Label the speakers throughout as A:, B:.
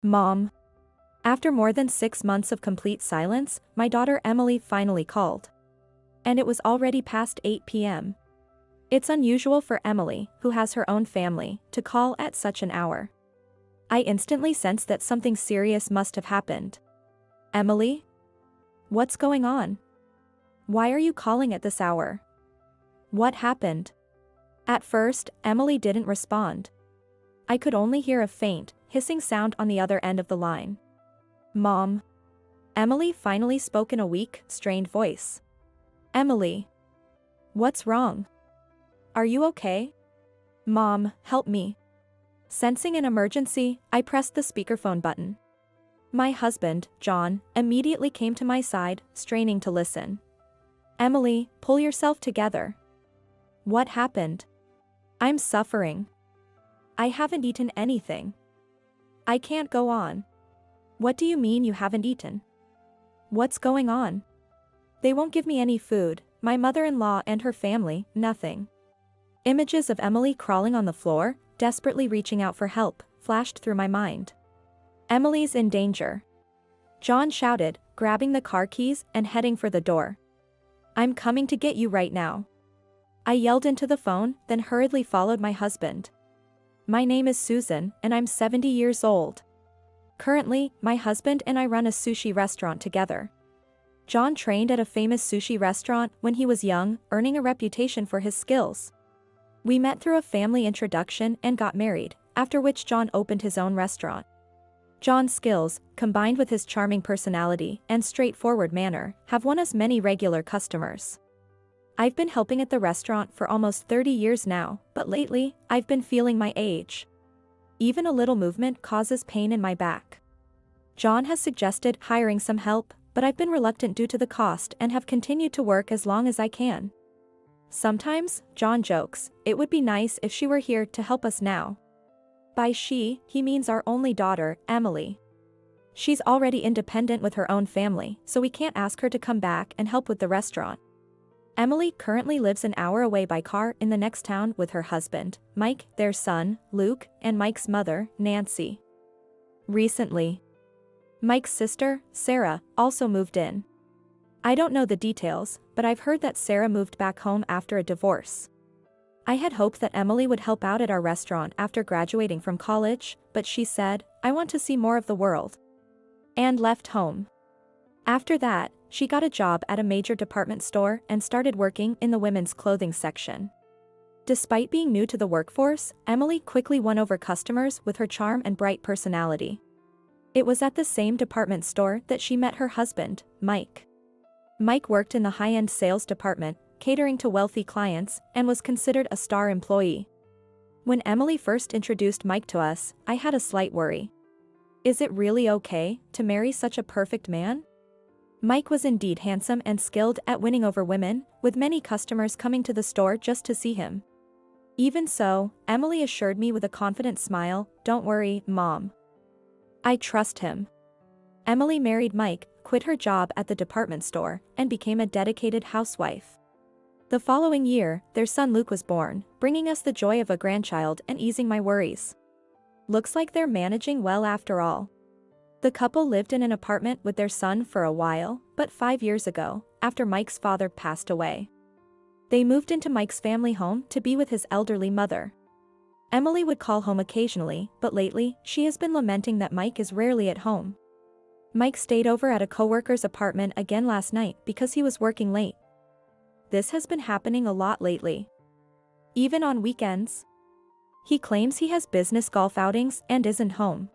A: Mom. After more than 6 months of complete silence, my daughter Emily finally called. And it was already past 8 p.m. It's unusual for Emily, who has her own family, to call at such an hour. I instantly sensed that something serious must have happened. Emily? What's going on? Why are you calling at this hour? What happened? At first, Emily didn't respond. I could only hear a faint, hissing sound on the other end of the line. Mom. Emily finally spoke in a weak, strained voice. Emily. What's wrong? Are you okay? Mom, help me. Sensing an emergency, I pressed the speakerphone button. My husband, John, immediately came to my side, straining to listen. Emily, pull yourself together. What happened? I'm suffering. I haven't eaten anything. I can't go on. What do you mean you haven't eaten? What's going on? They won't give me any food, my mother-in-law and her family, nothing. Images of Emily crawling on the floor, desperately reaching out for help, flashed through my mind. Emily's in danger. John shouted, grabbing the car keys and heading for the door. I'm coming to get you right now. I yelled into the phone, then hurriedly followed my husband. My name is Susan, and I'm 70 years old. Currently, my husband and I run a sushi restaurant together. John trained at a famous sushi restaurant when he was young, earning a reputation for his skills. We met through a family introduction and got married, after which John opened his own restaurant. John's skills, combined with his charming personality and straightforward manner, have won us many regular customers. I've been helping at the restaurant for almost 30 years now, but lately, I've been feeling my age. Even a little movement causes pain in my back. John has suggested hiring some help, but I've been reluctant due to the cost and have continued to work as long as I can. Sometimes, John jokes, it would be nice if she were here to help us now. By she, he means our only daughter, Emily. She's already independent with her own family, so we can't ask her to come back and help with the restaurant. Emily currently lives an hour away by car in the next town with her husband, Mike, their son, Luke, and Mike's mother, Nancy. Recently, Mike's sister, Sarah, also moved in. I don't know the details, but I've heard that Sarah moved back home after a divorce. I had hoped that Emily would help out at our restaurant after graduating from college, but she said, I want to see more of the world. And left home. After that, she got a job at a major department store and started working in the women's clothing section. Despite being new to the workforce, Emily quickly won over customers with her charm and bright personality. It was at the same department store that she met her husband, Mike. Mike worked in the high-end sales department, catering to wealthy clients, and was considered a star employee. When Emily first introduced Mike to us, I had a slight worry. Is it really okay to marry such a perfect man? Mike was indeed handsome and skilled at winning over women, with many customers coming to the store just to see him. Even so, Emily assured me with a confident smile, don't worry, Mom. I trust him. Emily married Mike, quit her job at the department store, and became a dedicated housewife. The following year, their son Luke was born, bringing us the joy of a grandchild and easing my worries. Looks like they're managing well after all. The couple lived in an apartment with their son for a while, but 5 years ago, after Mike's father passed away, they moved into Mike's family home to be with his elderly mother. Emily would call home occasionally, but lately, she has been lamenting that Mike is rarely at home. Mike stayed over at a coworker's apartment again last night because he was working late. This has been happening a lot lately. Even on weekends. He claims he has business golf outings and isn't home.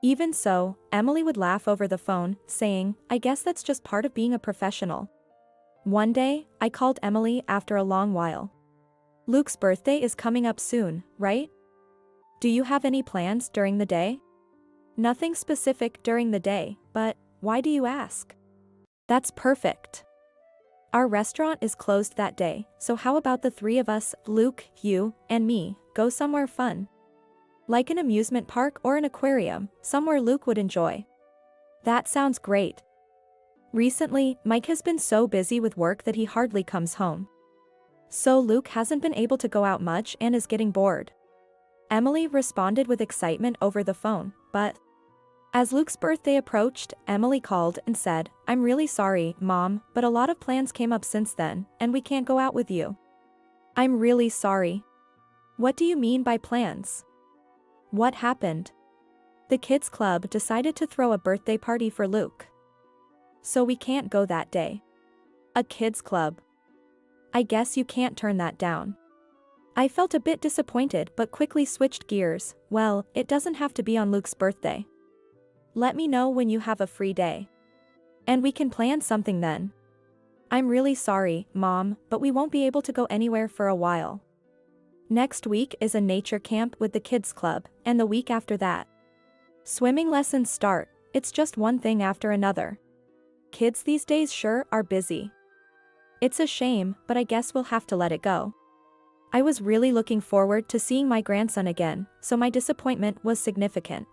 A: Even so, Emily would laugh over the phone, saying, I guess that's just part of being a professional. One day, I called Emily after a long while. Luke's birthday is coming up soon, right? Do you have any plans during the day? Nothing specific during the day, but why do you ask? That's perfect. Our restaurant is closed that day, so how about the three of us, Luke, you, and me, go somewhere fun? Like an amusement park or an aquarium, somewhere Luke would enjoy. That sounds great. Recently, Mike has been so busy with work that he hardly comes home. So Luke hasn't been able to go out much and is getting bored. Emily responded with excitement over the phone, but As Luke's birthday approached, Emily called and said, "I'm really sorry, Mom, but a lot of plans came up since then, and we can't go out with you." "I'm really sorry. What do you mean by plans? What happened?" "The kids' club decided to throw a birthday party for Luke. So we can't go that day." "A kids' club? I guess you can't turn that down." I felt a bit disappointed but quickly switched gears. "Well, it doesn't have to be on Luke's birthday. Let me know when you have a free day. And we can plan something then." "I'm really sorry, Mom, but we won't be able to go anywhere for a while. Next week is a nature camp with the kids' club, and the week after that, swimming lessons start. It's just one thing after another. Kids these days sure are busy. It's a shame, but I guess we'll have to let it go." I was really looking forward to seeing my grandson again, so my disappointment was significant.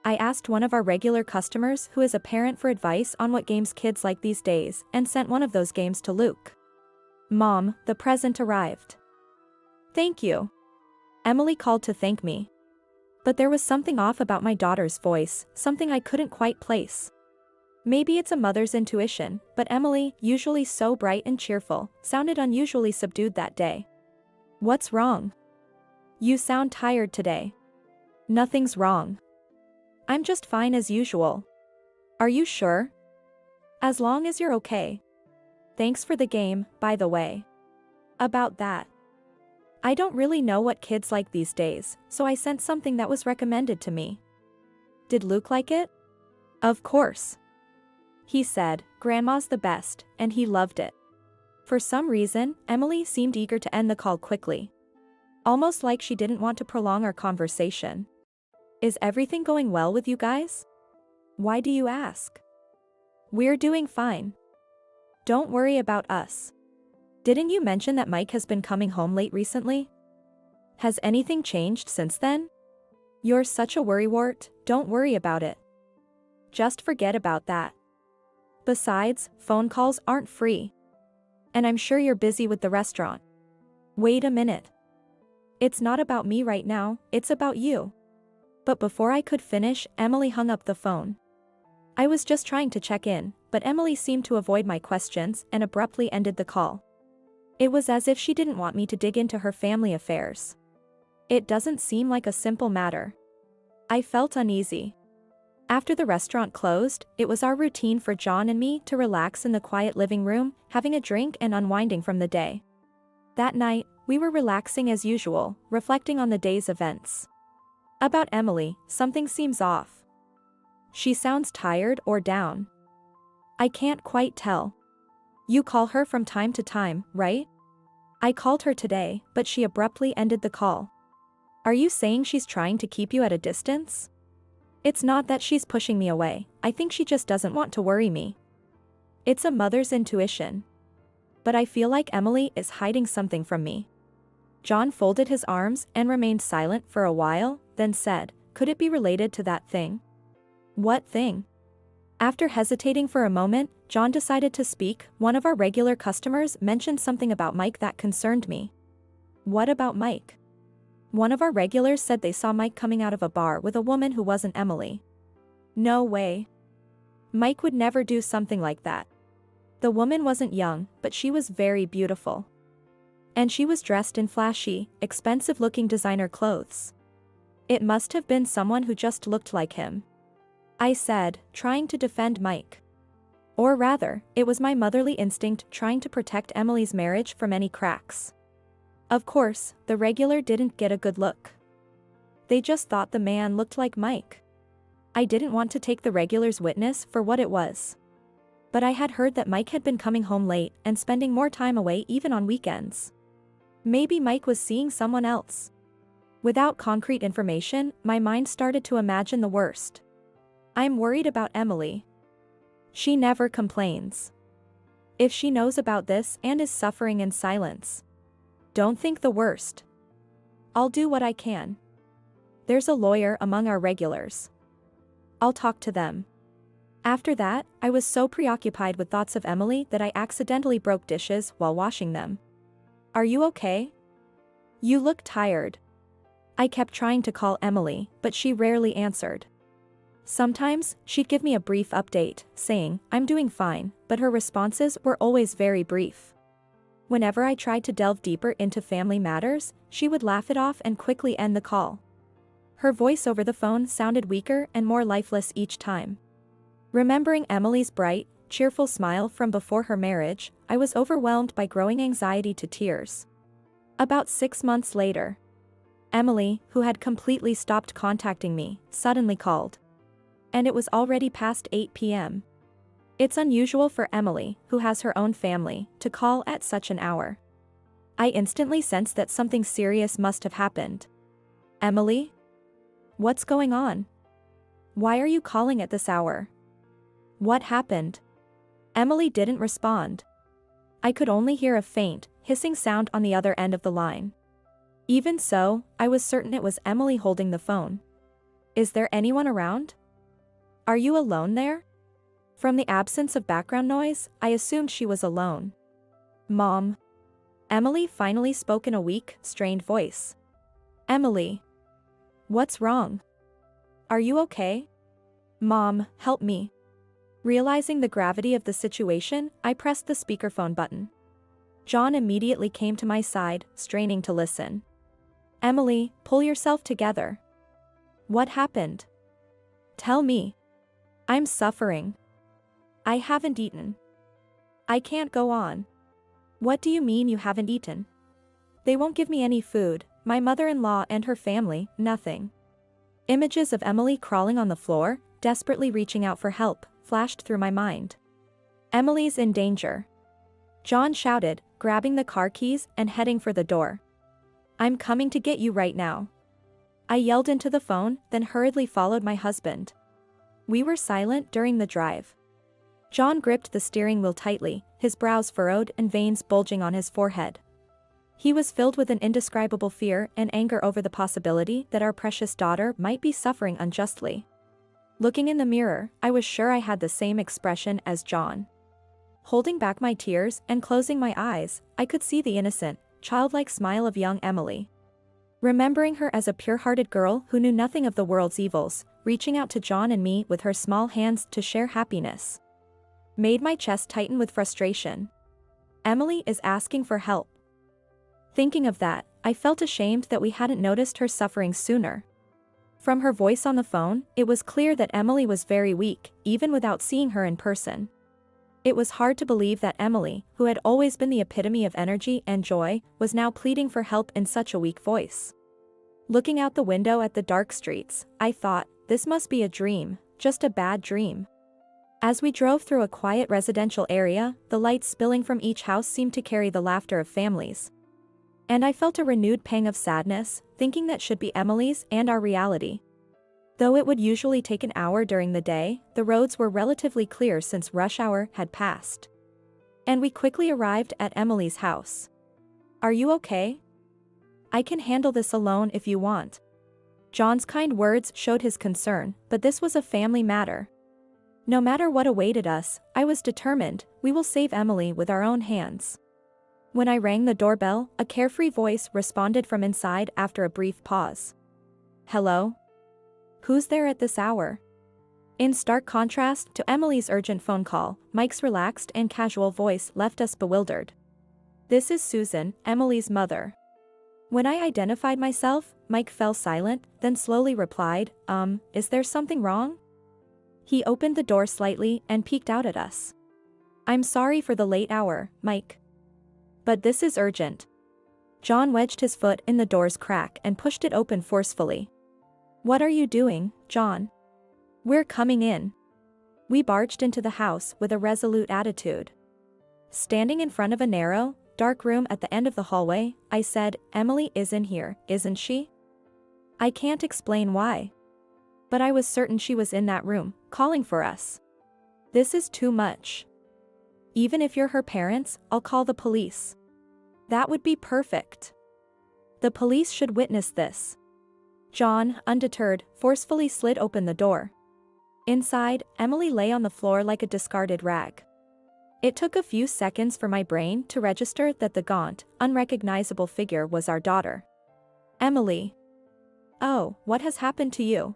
A: I asked one of our regular customers who is a parent for advice on what games kids like these days and sent one of those games to Luke. "Mom, the present arrived." "Thank you." Emily called to thank me. But there was something off about my daughter's voice, something I couldn't quite place. Maybe it's a mother's intuition, but Emily, usually so bright and cheerful, sounded unusually subdued that day. "What's wrong? You sound tired today." "Nothing's wrong. I'm just fine as usual." "Are you sure?" "As long as you're okay. Thanks for the game, by the way." "About that. I don't really know what kids like these days, so I sent something that was recommended to me." "Did Luke like it?" "Of course. He said, 'Grandma's the best,' and he loved it." For some reason, Emily seemed eager to end the call quickly. Almost like she didn't want to prolong our conversation. "Is everything going well with you guys? Why do you ask?" "We're doing fine. Don't worry about us. Didn't you mention that Mike has been coming home late recently? Has anything changed since then?" "You're such a worrywart, don't worry about it. Just forget about that. Besides, phone calls aren't free. And I'm sure you're busy with the restaurant." "Wait a minute. It's not about me right now, it's about you." But before I could finish, Emily hung up the phone. I was just trying to check in, but Emily seemed to avoid my questions and abruptly ended the call. It was as if she didn't want me to dig into her family affairs. It doesn't seem like a simple matter. I felt uneasy. After the restaurant closed, it was our routine for John and me to relax in the quiet living room, having a drink and unwinding from the day. That night, we were relaxing as usual, reflecting on the day's events. About Emily, something seems off. She sounds tired or down. I can't quite tell. You call her from time to time, right? I called her today, but she abruptly ended the call. Are you saying she's trying to keep you at a distance? It's not that she's pushing me away, I think she just doesn't want to worry me. It's a mother's intuition. But I feel like Emily is hiding something from me. John folded his arms and remained silent for a while, then said, "Could it be related to that thing?" "What thing?" After hesitating for a moment, John decided to speak. "One of our regular customers mentioned something about Mike that concerned me." "What about Mike?" "One of our regulars said they saw Mike coming out of a bar with a woman who wasn't Emily." "No way. Mike would never do something like that. The woman wasn't young, but she was very beautiful. And she was dressed in flashy, expensive-looking designer clothes. It must have been someone who just looked like him," I said, trying to defend Mike. Or rather, it was my motherly instinct trying to protect Emily's marriage from any cracks. Of course, the regular didn't get a good look. They just thought the man looked like Mike. I didn't want to take the regular's witness for what it was. But I had heard that Mike had been coming home late and spending more time away even on weekends. Maybe Mike was seeing someone else. Without concrete information, my mind started to imagine the worst. I'm worried about Emily. She never complains. If she knows about this and is suffering in silence, don't think the worst. I'll do what I can. There's a lawyer among our regulars. I'll talk to them. After that, I was so preoccupied with thoughts of Emily that I accidentally broke dishes while washing them. Are you okay? You look tired. I kept trying to call Emily, but she rarely answered. Sometimes, she'd give me a brief update, saying, "I'm doing fine," but her responses were always very brief. Whenever I tried to delve deeper into family matters, she would laugh it off and quickly end the call. Her voice over the phone sounded weaker and more lifeless each time. Remembering Emily's bright, cheerful smile from before her marriage, I was overwhelmed by growing anxiety to tears. About 6 months later, Emily, who had completely stopped contacting me, suddenly called. And it was already past 8 p.m. It's unusual for Emily, who has her own family, to call at such an hour. I instantly sensed that something serious must have happened. "Emily? What's going on? Why are you calling at this hour? What happened?" Emily didn't respond. I could only hear a faint, hissing sound on the other end of the line. Even so, I was certain it was Emily holding the phone. "Is there anyone around? Are you alone there?" From the absence of background noise, I assumed she was alone. "Mom." Emily finally spoke in a weak, strained voice. "Emily. What's wrong? Are you okay? Mom, help me." Realizing the gravity of the situation, I pressed the speakerphone button. John immediately came to my side, straining to listen. "Emily, pull yourself together. What happened? Tell me. I'm suffering. I haven't eaten. I can't go on." "What do you mean you haven't eaten?" "They won't give me any food, my mother-in-law and her family, nothing." Images of Emily crawling on the floor, desperately reaching out for help, flashed through my mind. "Emily's in danger," John shouted, grabbing the car keys and heading for the door. "I'm coming to get you right now." I yelled into the phone, then hurriedly followed my husband. We were silent during the drive. John gripped the steering wheel tightly, his brows furrowed and veins bulging on his forehead. He was filled with an indescribable fear and anger over the possibility that our precious daughter might be suffering unjustly. Looking in the mirror, I was sure I had the same expression as John. Holding back my tears and closing my eyes, I could see the innocent, childlike smile of young Emily. Remembering her as a pure-hearted girl who knew nothing of the world's evils, reaching out to John and me with her small hands to share happiness, made my chest tighten with frustration. Emily is asking for help. Thinking of that, I felt ashamed that we hadn't noticed her suffering sooner. From her voice on the phone, it was clear that Emily was very weak, even without seeing her in person. It was hard to believe that Emily, who had always been the epitome of energy and joy, was now pleading for help in such a weak voice. Looking out the window at the dark streets, I thought, this must be a dream, just a bad dream. As we drove through a quiet residential area, the lights spilling from each house seemed to carry the laughter of families. And I felt a renewed pang of sadness, thinking that should be Emily's and our reality. Though it would usually take an hour during the day, the roads were relatively clear since rush hour had passed. And we quickly arrived at Emily's house. "Are you okay? I can handle this alone if you want." John's kind words showed his concern, but this was a family matter. No matter what awaited us, I was determined, we will save Emily with our own hands. When I rang the doorbell, a carefree voice responded from inside after a brief pause. "Hello? Who's there at this hour?" In stark contrast to Emily's urgent phone call, Mike's relaxed and casual voice left us bewildered. "This is Susan, Emily's mother." When I identified myself, Mike fell silent, then slowly replied, Is there something wrong?" He opened the door slightly and peeked out at us. "I'm sorry for the late hour, Mike. But this is urgent." John wedged his foot in the door's crack and pushed it open forcefully. "What are you doing, John?" "We're coming in." We barged into the house with a resolute attitude. Standing in front of a narrow, dark room at the end of the hallway, I said, "Emily is in here, isn't she?" I can't explain why. But I was certain she was in that room, calling for us. "This is too much. Even if you're her parents, I'll call the police." "That would be perfect. The police should witness this." John, undeterred, forcefully slid open the door. Inside, Emily lay on the floor like a discarded rag. It took a few seconds for my brain to register that the gaunt, unrecognizable figure was our daughter. "Emily. Oh, what has happened to you?"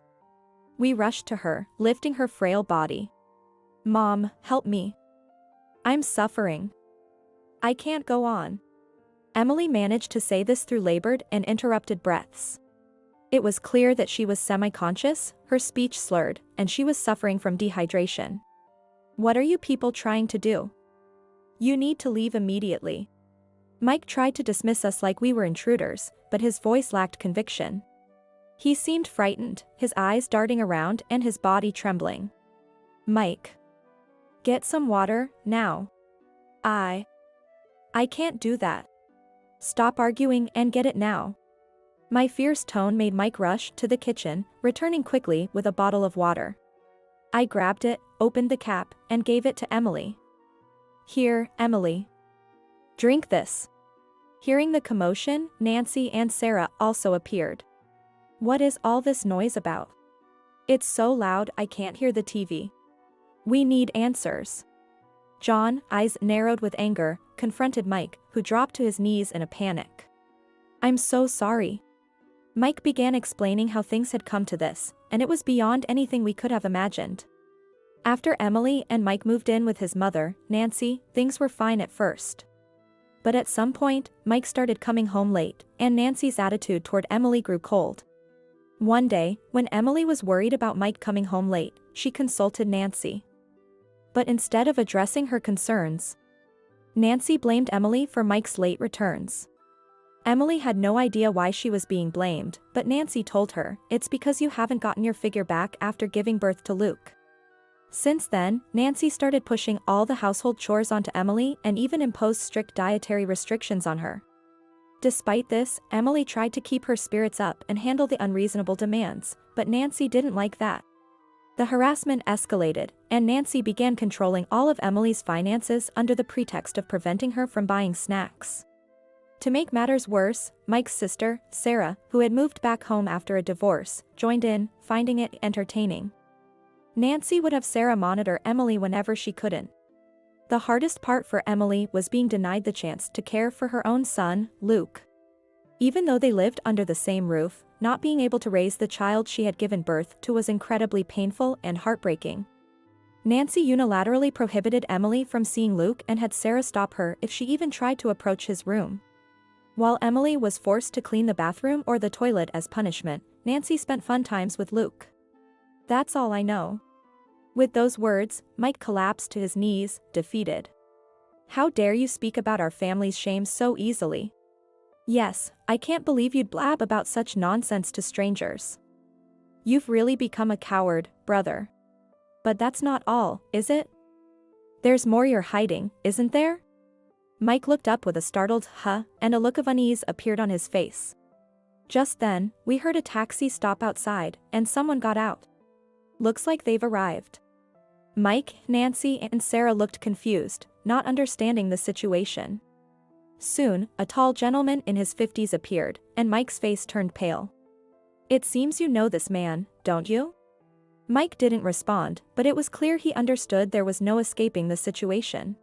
A: We rushed to her, lifting her frail body. "Mom, help me. I'm suffering. I can't go on." Emily managed to say this through labored and interrupted breaths. It was clear that she was semi-conscious, her speech slurred, and she was suffering from dehydration. "What are you people trying to do? You need to leave immediately." Mike tried to dismiss us like we were intruders, but his voice lacked conviction. He seemed frightened, his eyes darting around and his body trembling. "Mike. Get some water, now." I can't do that. Stop arguing and get it now." My fierce tone made Mike rush to the kitchen, returning quickly with a bottle of water. I grabbed it, opened the cap, and gave it to Emily. "Here, Emily. Drink this." Hearing the commotion, Nancy and Sarah also appeared. "What is all this noise about? It's so loud I can't hear the TV. We need answers." John, eyes narrowed with anger, confronted Mike, who dropped to his knees in a panic. "I'm so sorry." Mike began explaining how things had come to this, and it was beyond anything we could have imagined. After Emily and Mike moved in with his mother, Nancy, things were fine at first. But at some point, Mike started coming home late, and Nancy's attitude toward Emily grew cold. One day, when Emily was worried about Mike coming home late, she consulted Nancy. But instead of addressing her concerns, Nancy blamed Emily for Mike's late returns. Emily had no idea why she was being blamed, but Nancy told her, "It's because you haven't gotten your figure back after giving birth to Luke." Since then, Nancy started pushing all the household chores onto Emily and even imposed strict dietary restrictions on her. Despite this, Emily tried to keep her spirits up and handle the unreasonable demands, but Nancy didn't like that. The harassment escalated, and Nancy began controlling all of Emily's finances under the pretext of preventing her from buying snacks. To make matters worse, Mike's sister, Sarah, who had moved back home after a divorce, joined in, finding it entertaining. Nancy would have Sarah monitor Emily whenever she couldn't. The hardest part for Emily was being denied the chance to care for her own son, Luke. Even though they lived under the same roof, not being able to raise the child she had given birth to was incredibly painful and heartbreaking. Nancy unilaterally prohibited Emily from seeing Luke and had Sarah stop her if she even tried to approach his room. While Emily was forced to clean the bathroom or the toilet as punishment, Nancy spent fun times with Luke. "That's all I know." With those words, Mike collapsed to his knees, defeated. "How dare you speak about our family's shame so easily? Yes, I can't believe you'd blab about such nonsense to strangers. You've really become a coward, brother. But that's not all, is it? There's more you're hiding, isn't there?" Mike looked up with a startled "huh," and a look of unease appeared on his face. Just then, we heard a taxi stop outside, and someone got out. "Looks like they've arrived." Mike, Nancy, and Sarah looked confused, not understanding the situation. Soon, a tall gentleman in his 50s appeared, and Mike's face turned pale. "It seems you know this man, don't you?" Mike didn't respond, but it was clear he understood there was no escaping the situation.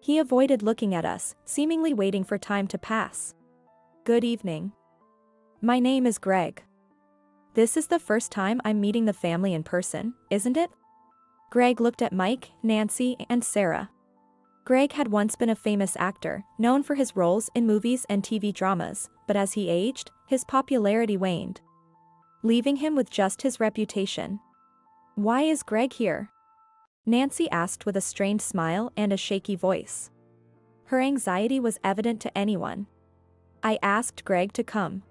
A: He avoided looking at us, seemingly waiting for time to pass. "Good evening. My name is Greg. This is the first time I'm meeting the family in person, isn't it?" Greg looked at Mike, Nancy, and Sarah. Greg had once been a famous actor, known for his roles in movies and TV dramas, but as he aged, his popularity waned, leaving him with just his reputation. "Why is Greg here?" Nancy asked with a strained smile and a shaky voice. Her anxiety was evident to anyone. "I asked Greg to come.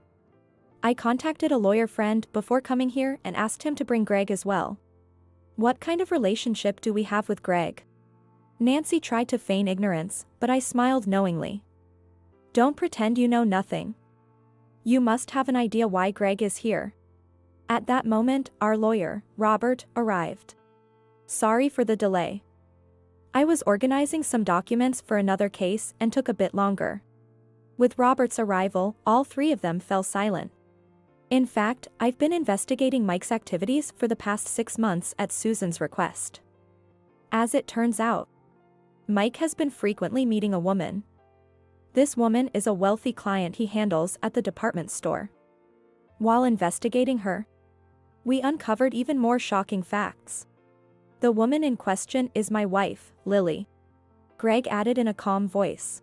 A: I contacted a lawyer friend before coming here and asked him to bring Greg as well." "What kind of relationship do we have with Greg?" Nancy tried to feign ignorance, but I smiled knowingly. "Don't pretend you know nothing. You must have an idea why Greg is here." At that moment, our lawyer, Robert, arrived. "Sorry for the delay. I was organizing some documents for another case and took a bit longer." With Robert's arrival, all three of them fell silent. In fact, I've been investigating Mike's activities for the past 6 months at Susan's request. As it turns out, Mike has been frequently meeting a woman. This woman is a wealthy client he handles at the department store. While investigating her, We uncovered even more shocking facts. The woman in question is my wife, Lily. Greg added in a calm voice.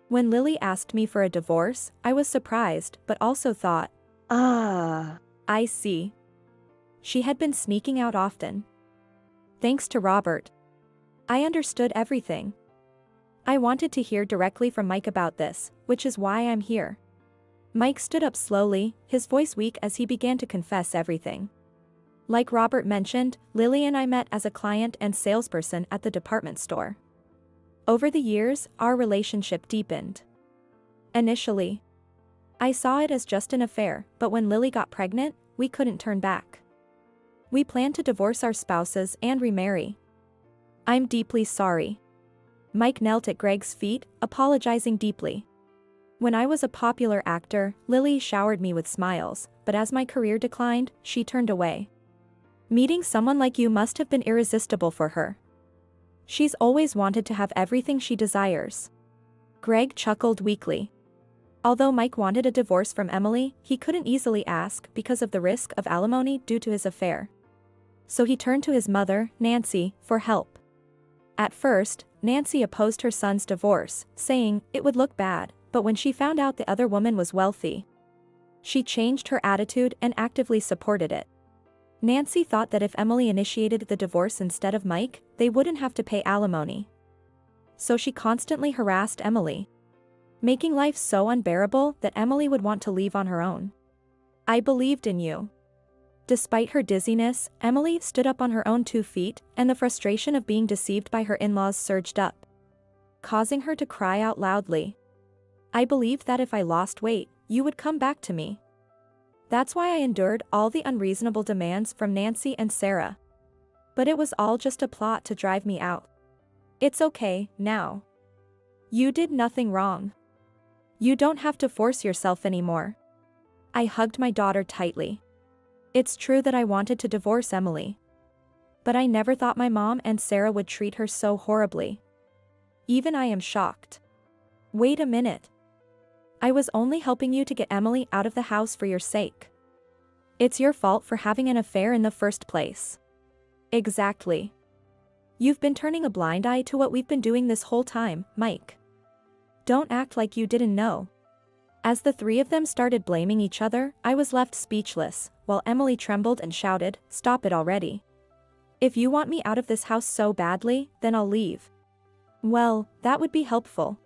A: When Lily asked me for a divorce, I was surprised but also thought, "Ah, I see." She had been sneaking out often. Thanks to Robert, I understood everything. I wanted to hear directly from Mike about this, which is why I'm here. Mike stood up slowly, his voice weak as he began to confess everything. Like Robert mentioned, Lily and I met as a client and salesperson at the department store. Over the years, our relationship deepened. Initially, I saw it as just an affair, but when Lily got pregnant, we couldn't turn back. We planned to divorce our spouses and remarry. I'm deeply sorry. Mike knelt at Greg's feet, apologizing deeply. When I was a popular actor, Lily showered me with smiles, but as my career declined, she turned away. Meeting someone like you must have been irresistible for her. She's always wanted to have everything she desires. Greg chuckled weakly. Although Mike wanted a divorce from Emily, he couldn't easily ask because of the risk of alimony due to his affair. So he turned to his mother, Nancy, for help. At first, Nancy opposed her son's divorce, saying it would look bad, but when she found out the other woman was wealthy, she changed her attitude and actively supported it. Nancy thought that if Emily initiated the divorce instead of Mike, they wouldn't have to pay alimony. So she constantly harassed Emily, making life so unbearable that Emily would want to leave on her own. I believed in you. Despite her dizziness, Emily stood up on her own 2 feet, and the frustration of being deceived by her in-laws surged up, causing her to cry out loudly. I believed that if I lost weight, you would come back to me. That's why I endured all the unreasonable demands from Nancy and Sarah. But it was all just a plot to drive me out. It's okay, now. You did nothing wrong. You don't have to force yourself anymore. I hugged my daughter tightly. It's true that I wanted to divorce Emily. But I never thought my mom and Sarah would treat her so horribly. Even I am shocked. Wait a minute. I was only helping you to get Emily out of the house for your sake. It's your fault for having an affair in the first place. Exactly. You've been turning a blind eye to what we've been doing this whole time, Mike. Don't act like you didn't know. As the 3 of them started blaming each other, I was left speechless, while Emily trembled and shouted, "Stop it already. If you want me out of this house so badly, then I'll leave." Well, that would be helpful.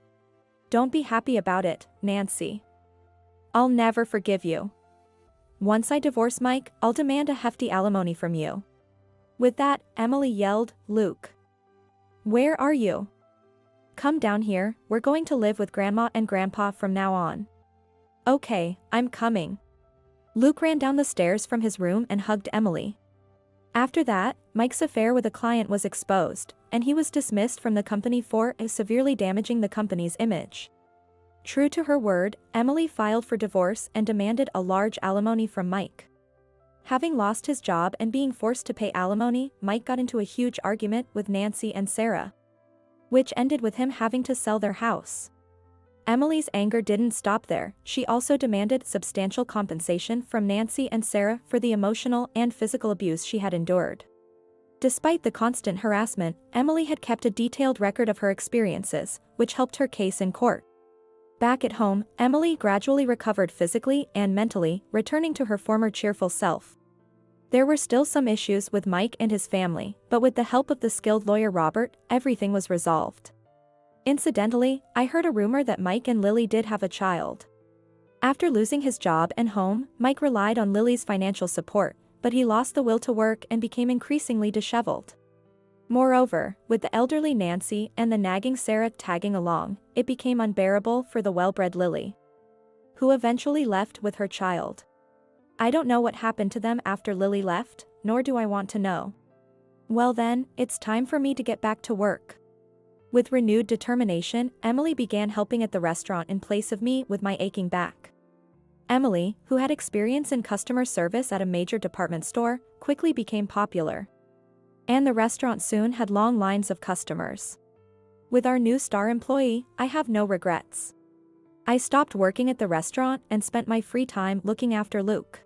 A: Don't be happy about it, Nancy. I'll never forgive you. Once I divorce Mike, I'll demand a hefty alimony from you. With that, Emily yelled, "Luke. Where are you? Come down here, we're going to live with Grandma and Grandpa from now on." Okay, I'm coming. Luke ran down the stairs from his room and hugged Emily. After that, Mike's affair with a client was exposed, and he was dismissed from the company for severely damaging the company's image. True to her word, Emily filed for divorce and demanded a large alimony from Mike. Having lost his job and being forced to pay alimony, Mike got into a huge argument with Nancy and Sarah, which ended with him having to sell their house. Emily's anger didn't stop there, she also demanded substantial compensation from Nancy and Sarah for the emotional and physical abuse she had endured. Despite the constant harassment, Emily had kept a detailed record of her experiences, which helped her case in court. Back at home, Emily gradually recovered physically and mentally, returning to her former cheerful self. There were still some issues with Mike and his family, but with the help of the skilled lawyer Robert, everything was resolved. Incidentally, I heard a rumor that Mike and Lily did have a child. After losing his job and home, Mike relied on Lily's financial support, but he lost the will to work and became increasingly disheveled. Moreover, with the elderly Nancy and the nagging Sarah tagging along, it became unbearable for the well-bred Lily, who eventually left with her child. I don't know what happened to them after Lily left, nor do I want to know. Well then, it's time for me to get back to work. With renewed determination, Emily began helping at the restaurant in place of me with my aching back. Emily, who had experience in customer service at a major department store, quickly became popular. And the restaurant soon had long lines of customers. With our new star employee, I have no regrets. I stopped working at the restaurant and spent my free time looking after Luke.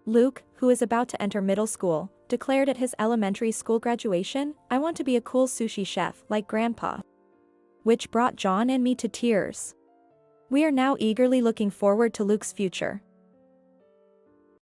A: Luke, who is about to enter middle school, declared at his elementary school graduation, "I want to be a cool sushi chef like Grandpa." Which brought John and me to tears. We are now eagerly looking forward to Luke's future.